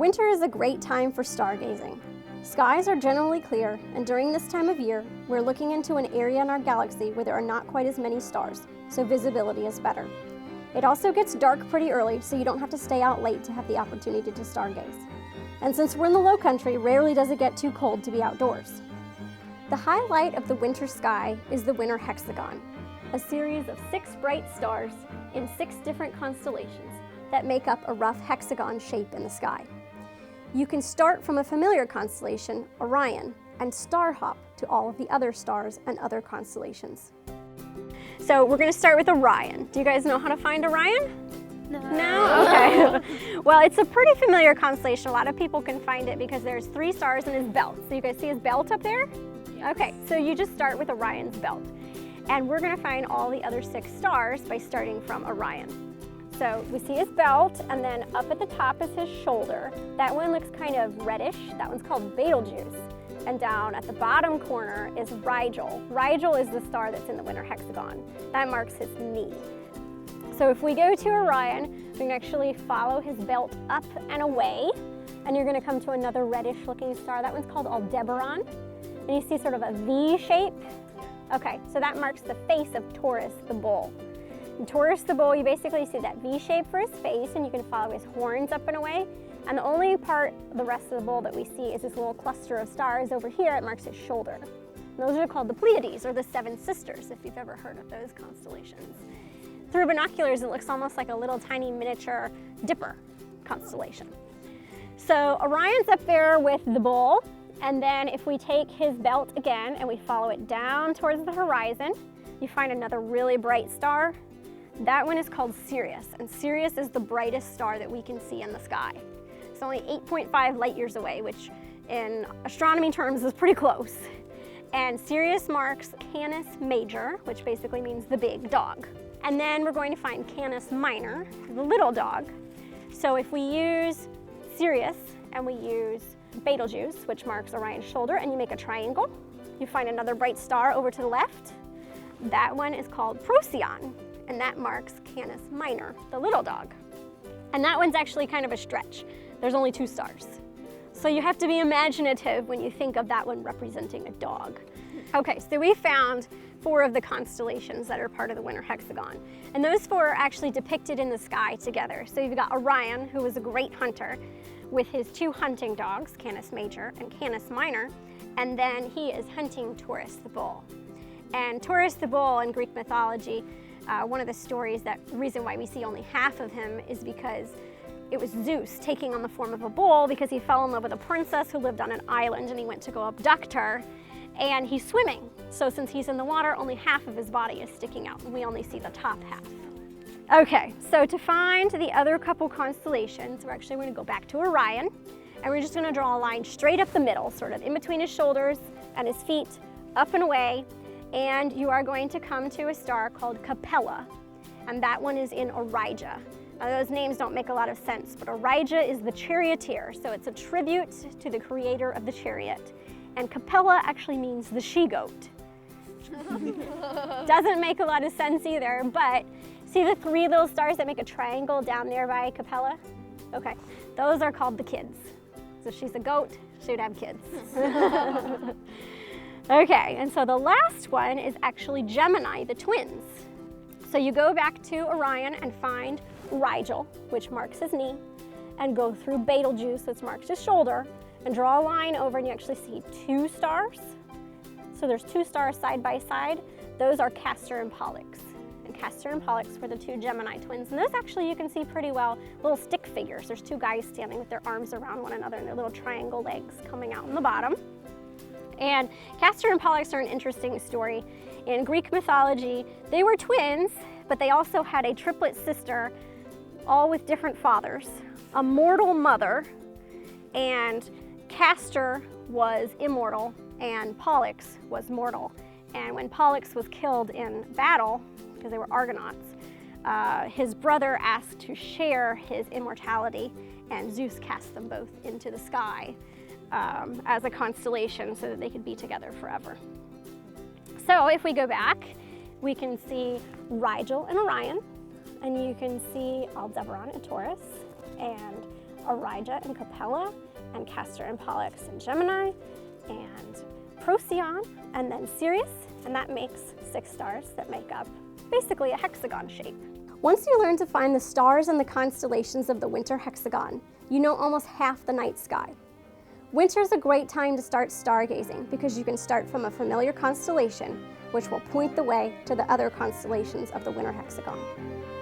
Winter is a great time for stargazing. Skies are generally clear, and during this time of year, we're looking into an area in our galaxy where there are not quite as many stars, so visibility is better. It also gets dark pretty early, so you don't have to stay out late to have the opportunity to stargaze. And since we're in the low country, rarely does it get too cold to be outdoors. The highlight of the winter sky is the winter hexagon, a series of 6 bright stars in 6 different constellations that make up a rough hexagon shape in the sky. You can start from a familiar constellation, Orion, and star hop to all of the other stars and other constellations. So we're going to start with Orion. Do you guys know how to find Orion? No? Okay. Well, it's a pretty familiar constellation. A lot of people can find it because there's 3 stars in his belt. So you guys see his belt up there? Yes. Okay, so you just start with Orion's belt. And we're going to find all the other 6 stars by starting from Orion. So we see his belt, and then up at the top is his shoulder. That one looks kind of reddish. That one's called Betelgeuse. And down at the bottom corner is Rigel. Rigel is the star that's in the winter hexagon. That marks his knee. So if we go to Orion, we can actually follow his belt up and away, and you're going to come to another reddish looking star. That one's called Aldebaran. And you see sort of a V shape. Okay, so that marks the face of Taurus the bull. In Taurus the bull, you basically see that V shape for his face, and you can follow his horns up and away. And the only part, the rest of the bull that we see is this little cluster of stars over here. It marks his shoulder. And those are called the Pleiades, or the 7 sisters, if you've ever heard of those constellations. Through binoculars, it looks almost like a little tiny miniature Dipper constellation. So Orion's up there with the bull, and then if we take his belt again and we follow it down towards the horizon, you find another really bright star. That one is called Sirius, and Sirius is the brightest star that we can see in the sky. It's only 8.5 light years away, which in astronomy terms is pretty close. And Sirius marks Canis Major, which basically means the big dog. And then we're going to find Canis Minor, the little dog. So if we use Sirius and we use Betelgeuse, which marks Orion's shoulder, and you make a triangle, you find another bright star over to the left. That one is called Procyon, and that marks Canis Minor, the little dog. And that one's actually kind of a stretch. There's only 2 stars. So you have to be imaginative when you think of that one representing a dog. Okay, so we found 4 of the constellations that are part of the winter hexagon. And those 4 are actually depicted in the sky together. So you've got Orion, who was a great hunter, with his 2 hunting dogs, Canis Major and Canis Minor, and then he is hunting Taurus the bull. And Taurus the bull in Greek mythology, one of the stories, the reason why we see only half of him is because it was Zeus taking on the form of a bull because he fell in love with a princess who lived on an island, and he went to go abduct her, and he's swimming. So since he's in the water, only half of his body is sticking out, and we only see the top half. Okay, so to find the other couple constellations, we're actually going to go back to Orion, and we're just going to draw a line straight up the middle, sort of in between his shoulders and his feet, up and away, and you are going to come to a star called Capella, and that one is in Auriga. Now, those names don't make a lot of sense, but Auriga is the charioteer, so it's a tribute to the creator of the chariot. And Capella actually means the she-goat. Doesn't make a lot of sense either, but see the 3 little stars that make a triangle down there by Capella? Okay, those are called the kids. So she's a goat, she would have kids. Okay, and so the last one is actually Gemini, the twins. So you go back to Orion and find Rigel, which marks his knee, and go through Betelgeuse, which marks his shoulder, and draw a line over, and you actually see 2 stars. So there's 2 stars side by side. Those are Castor and Pollux. And Castor and Pollux were the 2 Gemini twins. And those actually you can see pretty well, little stick figures. There's 2 guys standing with their arms around one another and their little triangle legs coming out in the bottom. And Castor and Pollux are an interesting story. In Greek mythology, they were twins, but they also had a triplet sister, all with different fathers, a mortal mother, and Castor was immortal and Pollux was mortal. And when Pollux was killed in battle, because they were Argonauts, his brother asked to share his immortality, and Zeus cast them both into the sky as a constellation so that they could be together forever. So if we go back, we can see Rigel and Orion, and you can see Aldebaran and Taurus, and Orija and Capella, and Castor and Pollux and Gemini, and Procyon, and then Sirius, and that makes 6 stars that make up basically a hexagon shape. Once you learn to find the stars and the constellations of the winter hexagon, you know almost half the night sky. Winter is a great time to start stargazing because you can start from a familiar constellation, which will point the way to the other constellations of the winter hexagon.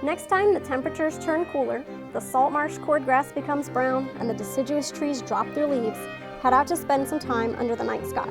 Next time the temperatures turn cooler, the salt marsh cordgrass becomes brown, and the deciduous trees drop their leaves, head out to spend some time under the night sky.